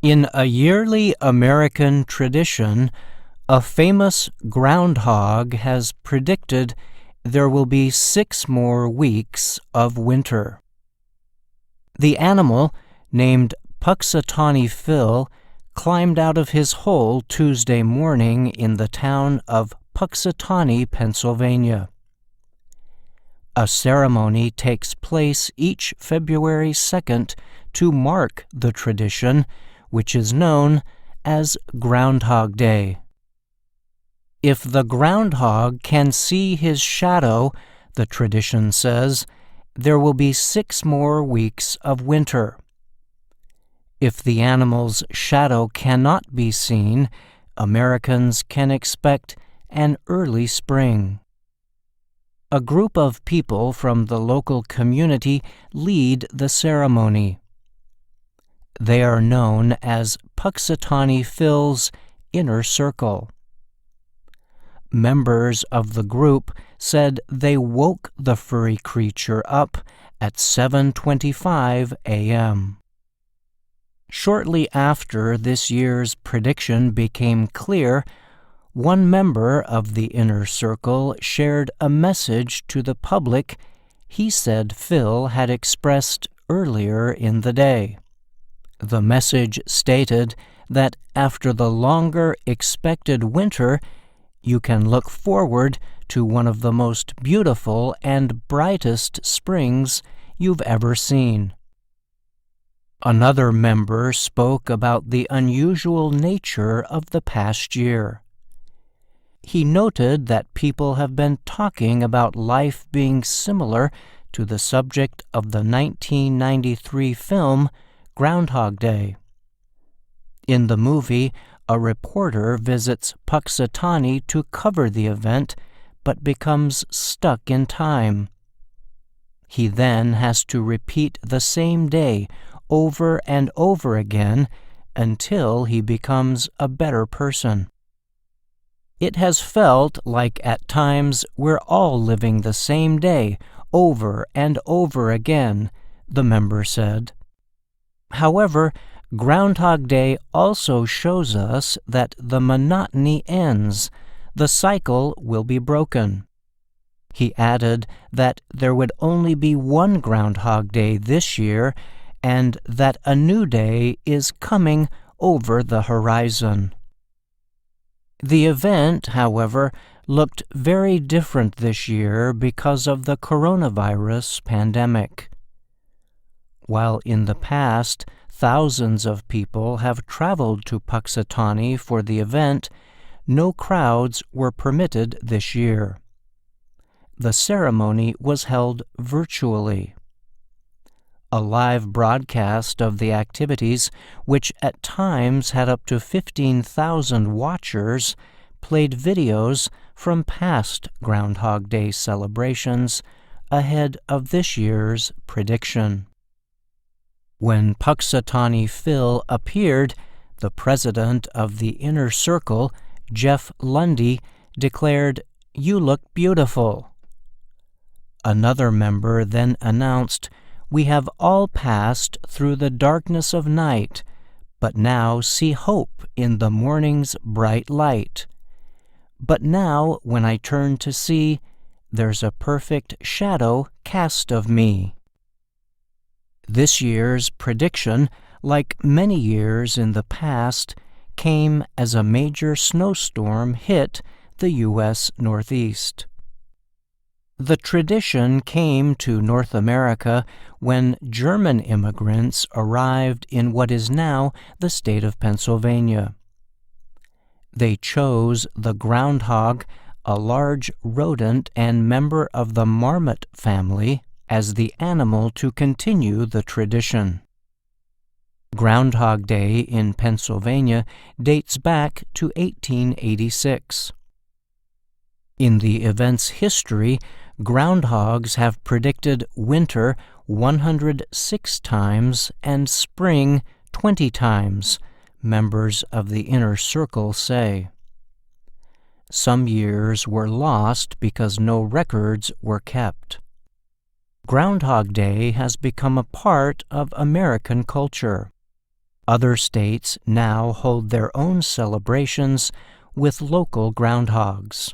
In a yearly American tradition, a famous groundhog has predicted there will be 6 more weeks of winter. The animal, named Punxsutawney Phil, climbed out of his hole Tuesday morning in the town of Punxsutawney, Pennsylvania. A ceremony takes place each February 2nd to mark the tradition, which is known as Groundhog Day. If the groundhog can see his shadow, the tradition says, there will be 6 more weeks of winter. If the animal's shadow cannot be seen, Americans can expect an early spring. A group of people from the local community lead the ceremony. They are known as Punxsutawney Phil's Inner Circle. Members of the group said they woke the furry creature up at 7:25 a.m. Shortly after this year's prediction became clear, one member of the Inner Circle shared a message to the public he said Phil had expressed earlier in the day. The message stated that after the longer expected winter, you can look forward to one of the most beautiful and brightest springs you've ever seen. Another member spoke about the unusual nature of the past year. He noted that people have been talking about life being similar to the subject of the 1993 film Groundhog Day. In the movie, a reporter visits Punxsutawney to cover the event, but becomes stuck in time. He then has to repeat the same day over and over again until he becomes a better person. It has felt like at times we're all living the same day over and over again, the member said. However, Groundhog Day also shows us that the monotony ends, the cycle will be broken. He added that there would only be one Groundhog Day this year and that a new day is coming over the horizon. The event, however, looked very different this year because of the coronavirus pandemic. While in the past, thousands of people have traveled to Punxsutawney for the event, no crowds were permitted this year. The ceremony was held virtually. A live broadcast of the activities, which at times had up to 15,000 watchers, played videos from past Groundhog Day celebrations ahead of this year's prediction. When Punxsutawney Phil appeared, the president of the Inner Circle, Jeff Lundy, declared, "You look beautiful." Another member then announced, "We have all passed through the darkness of night, but now see hope in the morning's bright light. But now, when I turn to see, there's a perfect shadow cast of me." This year's prediction, like many years in the past, came as a major snowstorm hit the U.S. Northeast. The tradition came to North America when German immigrants arrived in what is now the state of Pennsylvania. They chose the groundhog, a large rodent and member of the marmot family, as the animal to continue the tradition. Groundhog Day in Pennsylvania dates back to 1886. In the event's history, groundhogs have predicted winter 106 times and spring 20 times, members of the Inner Circle say. Some years were lost because no records were kept. Groundhog Day has become a part of American culture. Other states now hold their own celebrations with local groundhogs.